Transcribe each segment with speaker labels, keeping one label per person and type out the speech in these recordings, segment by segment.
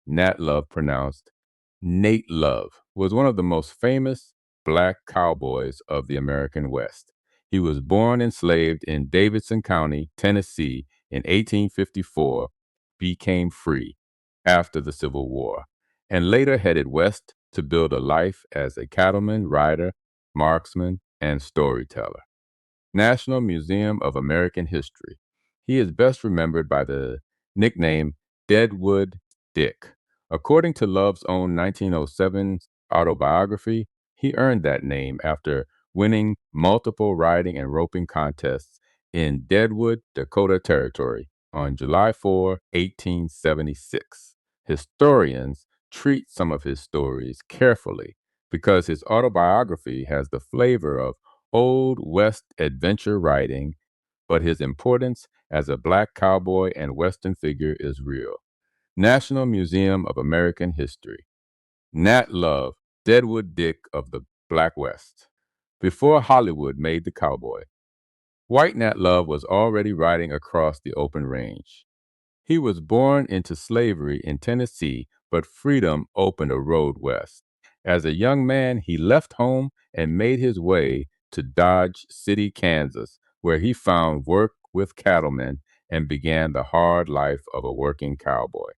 Speaker 1: Nat Love, pronounced Nate Love, was one of the most famous black cowboys of the American West. He was born enslaved in Davidson County, Tennessee in 1854, became free after the Civil War, and later headed west to build a life as a cattleman, rider, marksman, and storyteller. National Museum of American History. He is best remembered by the nickname Deadwood Dick. According to Love's own 1907 autobiography, he earned that name after winning multiple riding and roping contests in Deadwood, Dakota Territory on July 4, 1876. Historians treat some of his stories carefully because his autobiography has the flavor of Old West adventure writing, but his importance as a black cowboy and Western figure is real. National Museum of American History. Nat Love, Deadwood Dick of the Black West. Before Hollywood made the cowboy, white Nat Love was already riding across the open range. He was born into slavery in Tennessee, but freedom opened a road west. As a young man, he left home and made his way to Dodge City, Kansas, where he found work with cattlemen and began the hard life of a working cowboy.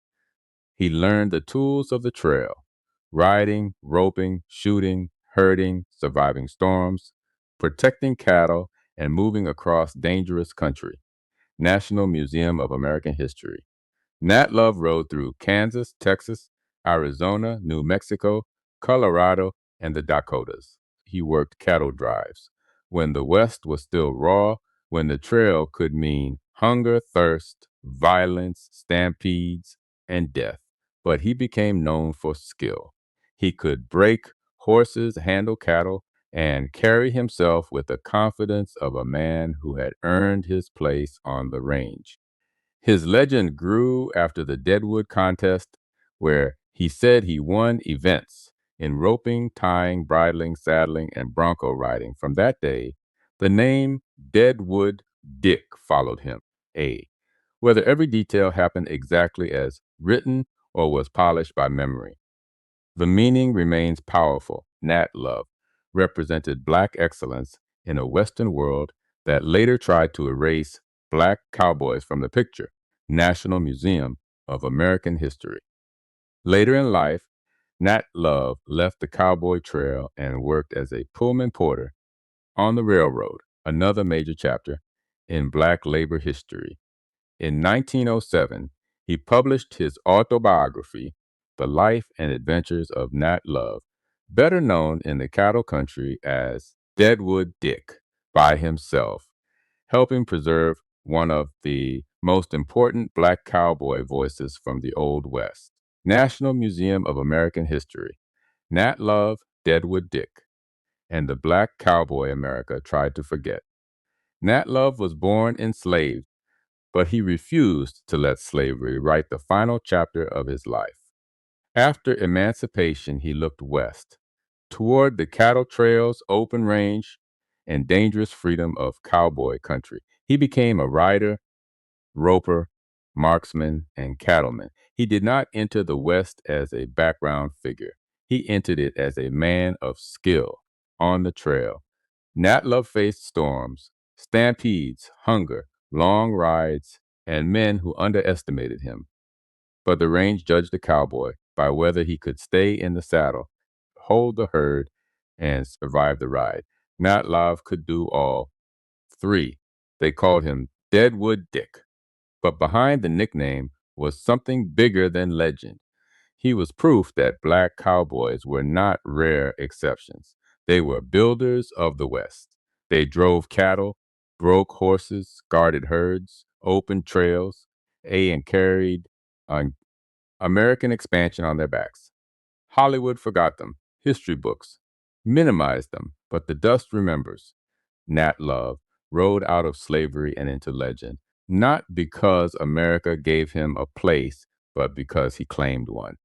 Speaker 1: He learned the tools of the trail: riding, roping, shooting, herding, surviving storms, protecting cattle, and moving across dangerous country. National Museum of American History. Nat Love rode through Kansas, Texas, Arizona, New Mexico, Colorado, and the Dakotas. He worked cattle drives when the West was still raw, when the trail could mean hunger, thirst, violence, stampedes, and death. But he became known for skill. He could break horses, handle cattle, and carry himself with the confidence of a man who had earned his place on the range. His legend grew after the Deadwood contest, where he said he won events in roping, tying, bridling, saddling, and bronco riding. From that day, the name Deadwood Dick followed him. A. Whether every detail happened exactly as written or was polished by memory. The meaning remains powerful. Nat Love represented Black excellence in a Western world that later tried to erase Black cowboys from the picture. National Museum of American History. Later in life, Nat Love left the cowboy trail and worked as a Pullman porter on the railroad, another major chapter in Black labor history. In 1907, he published his autobiography, The Life and Adventures of Nat Love, better known in the cattle country as Deadwood Dick, by himself, helping preserve one of the most important Black cowboy voices from the Old West. National Museum of American History. Nat Love, Deadwood Dick, and the Black cowboy America tried to forget. Nat Love was born enslaved, but he refused to let slavery write the final chapter of his life. After emancipation, he looked west, toward the cattle trails, open range, and dangerous freedom of cowboy country. He became a rider, roper, marksman, and cattleman. He did not enter the West as a background figure. He entered it as a man of skill on the trail. Nat Love faced storms, stampedes, hunger, long rides, and men who underestimated him. But the range judged the cowboy by whether he could stay in the saddle, hold the herd, and survive the ride. Nat Love could do all three. They called him Deadwood Dick. But behind the nickname was something bigger than legend. He was proof that Black cowboys were not rare exceptions. They were builders of the West. They drove cattle, broke horses, guarded herds, opened trails, and carried on American expansion on their backs. Hollywood forgot them. History books minimized them, but the dust remembers. Nat Love rode out of slavery and into legend, not because America gave him a place, but because he claimed one.